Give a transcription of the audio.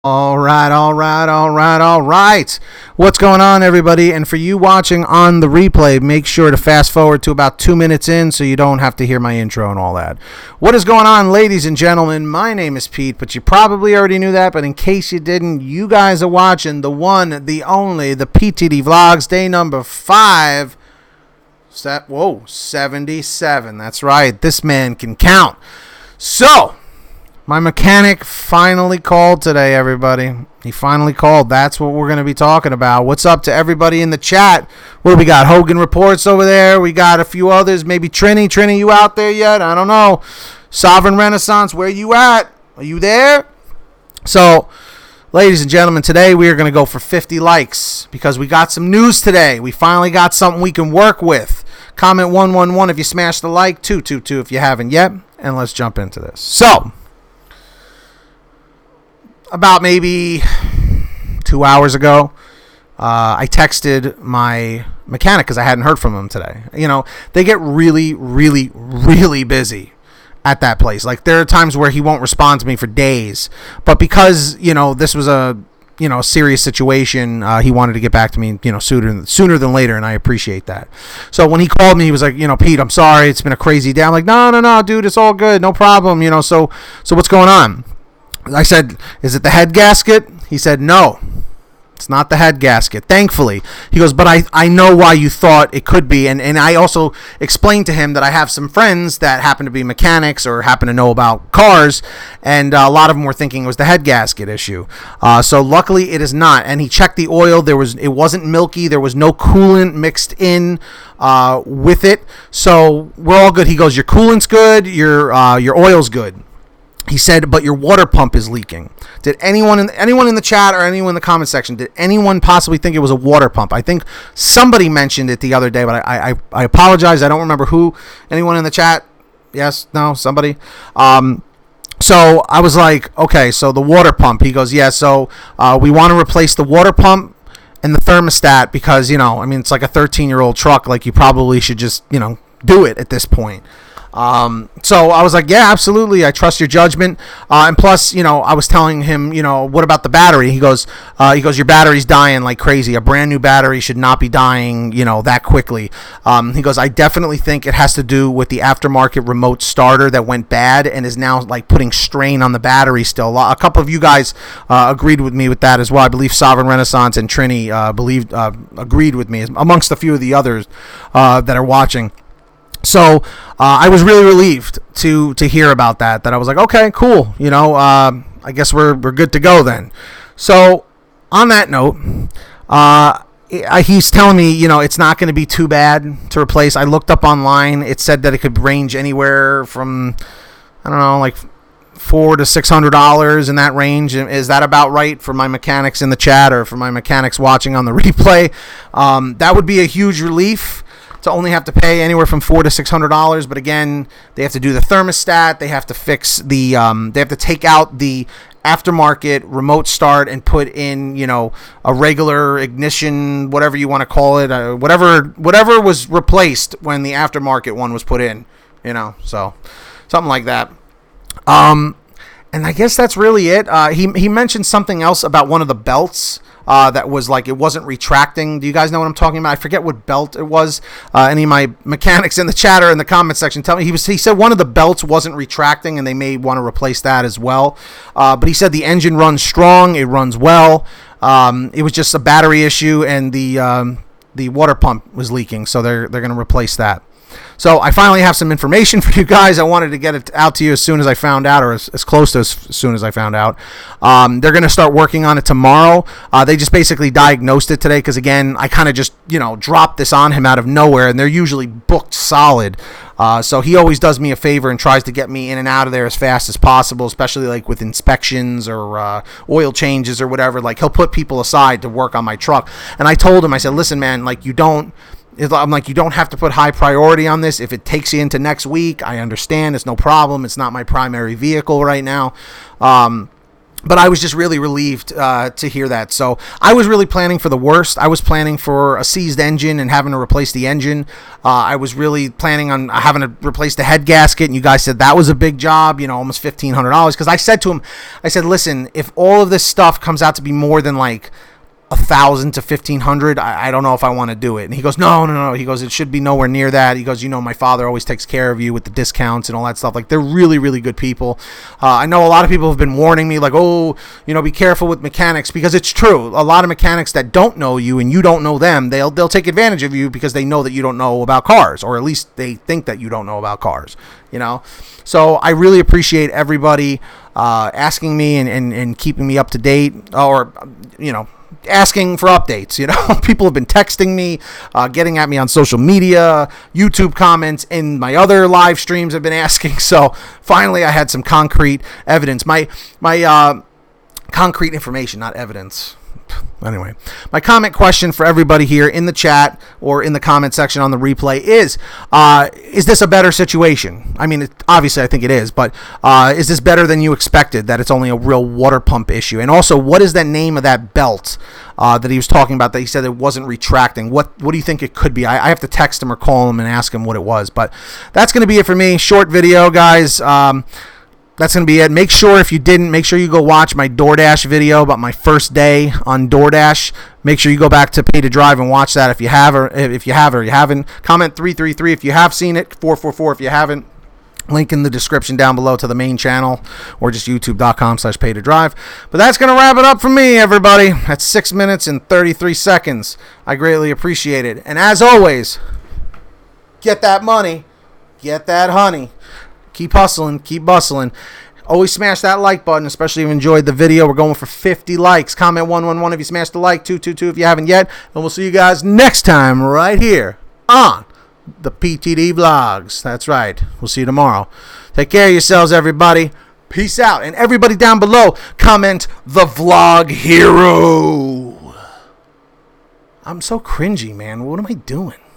All right, all right, all right, all right. What's going on, everybody? And for you watching on the replay, make sure to fast forward to about 2 minutes in so you don't have to hear my intro and all that. What is going on, ladies and gentlemen? My name is Pete, but you probably already knew that. But in case you didn't, you guys are watching the one, the only, the PTD Vlogs, day number 5. 77. That's right. This man can count. So, my mechanic finally called today, everybody. He finally called. That's what we're going to be talking about. What's up to everybody in the chat? What do we got? Hogan Reports over there. We got a few others. Maybe Trini. Trini, you out there yet? I don't know. Sovereign Renaissance, where you at? Are you there? So, ladies and gentlemen, today we are going to go for 50 likes because we got some news today. We finally got something we can work with. Comment 111 if you smashed the like. 222 if you haven't yet. And let's jump into this. So, about maybe 2 hours ago, I texted my mechanic because I hadn't heard from him today. You know, they get really, really, really busy at that place. Like, there are times where he won't respond to me for days. But because, you know, this was a serious situation, he wanted to get back to me, sooner than later, and I appreciate that. So when he called me, he was like, Pete, I'm sorry, it's been a crazy day. I'm like, no, dude, it's all good, no problem, so what's going on? I said, is it the head gasket? He said, no, it's not the head gasket, thankfully. He goes, but I know why you thought it could be. And I also explained to him that I have some friends that happen to be mechanics or happen to know about cars. And a lot of them were thinking it was the head gasket issue. So luckily it is not. And he checked the oil. It wasn't milky. There was no coolant mixed in with it. So we're all good. He goes, your coolant's good. Your oil's good. He said, but your water pump is leaking. Did anyone in the chat or anyone in the comment section, did anyone possibly think it was a water pump? I think somebody mentioned it the other day, but I apologize. I don't remember who. Anyone in the chat? Yes? No? Somebody? So I was like, okay, so the water pump. He goes, yeah, so we want to replace the water pump and the thermostat because, it's like a 13-year-old truck. Like, you probably should just, do it at this point. So I was like, yeah, absolutely. I trust your judgment. And plus, I was telling him, what about the battery? He goes, your battery's dying like crazy. A brand new battery should not be dying, that quickly. He goes, I definitely think it has to do with the aftermarket remote starter that went bad and is now like putting strain on the battery still. A couple of you guys, agreed with me with that as well. I believe Sovereign Renaissance and Trini, agreed with me amongst a few of the others, that are watching. So I was really relieved to hear about that I was like, okay, cool. I guess we're good to go then. So on that note, he's telling me, it's not going to be too bad to replace. I looked up online. It said that it could range anywhere from, I don't know, like $400 to $600 in that range. Is that about right for my mechanics in the chat or for my mechanics watching on the replay? That would be a huge relief to only have to pay anywhere from $400 to $600, but again, they have to do the thermostat, they have to fix the, they have to take out the aftermarket remote start and put in, a regular ignition, whatever you want to call it, whatever was replaced when the aftermarket one was put in, so something like that. And I guess that's really it. He mentioned something else about one of the belts. That was like, it wasn't retracting. Do you guys know what I'm talking about? I forget what belt it was. Any of my mechanics in the chat or in the comment section tell me. He said one of the belts wasn't retracting and they may want to replace that as well. But he said the engine runs strong. It runs well. It was just a battery issue and the water pump was leaking. So they're going to replace that. So I finally have some information for you guys. I wanted to get it out to you as soon as I found out, or as close to as soon as I found out. They're going to start working on it tomorrow. They just basically diagnosed it today because, again, I kind of just, dropped this on him out of nowhere, and they're usually booked solid. So he always does me a favor and tries to get me in and out of there as fast as possible, especially like with inspections or oil changes or whatever. Like, he'll put people aside to work on my truck. And I told him, I said, listen, man, like, I'm like, you don't have to put high priority on this. If it takes you into next week, I understand. It's no problem. It's not my primary vehicle right now. But I was just really relieved to hear that. So I was really planning for the worst. I was planning for a seized engine and having to replace the engine. I was really planning on having to replace the head gasket. And you guys said that was a big job, almost $1,500. Because I said to him, listen, if all of this stuff comes out to be more than like $1,000 to $1,500, I don't know if I want to do it. And he goes, no. He goes, it should be nowhere near that. He goes, my father always takes care of you with the discounts and all that stuff. Like, they're really, really good people. I know a lot of people have been warning me, like, be careful with mechanics, because it's true. A lot of mechanics that don't know you and you don't know them, they'll take advantage of you because they know that you don't know about cars, or at least they think that you don't know about cars. So I really appreciate everybody asking me and keeping me up to date, or asking for updates. People have been texting me, getting at me on social media, YouTube comments, and my other live streams have been asking. So finally I had some concrete evidence, my concrete information, not evidence. Anyway, my comment question for everybody here in the chat or in the comment section on the replay is this a better situation? I mean, obviously I think it is, but is this better than you expected, that it's only a real water pump issue? And also, what is the name of that belt that he was talking about that he said it wasn't retracting? What do you think it could be? I have to text him or call him and ask him what it was. But that's going to be it for me. Short video, guys. That's going to be it. Make sure, if you didn't, make sure you go watch my DoorDash video about my first day on DoorDash. Make sure you go back to Pay to Drive and watch that if you have, or you haven't. Comment 333 if you have seen it, 444 if you haven't. Link in the description down below to the main channel, or just youtube.com/pay to drive. But that's going to wrap it up for me, everybody. That's 6 minutes and 33 seconds. I greatly appreciate it. And as always, get that money, get that honey. Keep hustling, keep bustling. Always smash that like button, especially if you enjoyed the video. We're going for 50 likes. Comment 111 if you smashed the like, 222 if you haven't yet. And we'll see you guys next time right here on the PTD Vlogs. That's right. We'll see you tomorrow. Take care of yourselves, everybody. Peace out. And everybody down below, comment the vlog hero. I'm so cringy, man. What am I doing?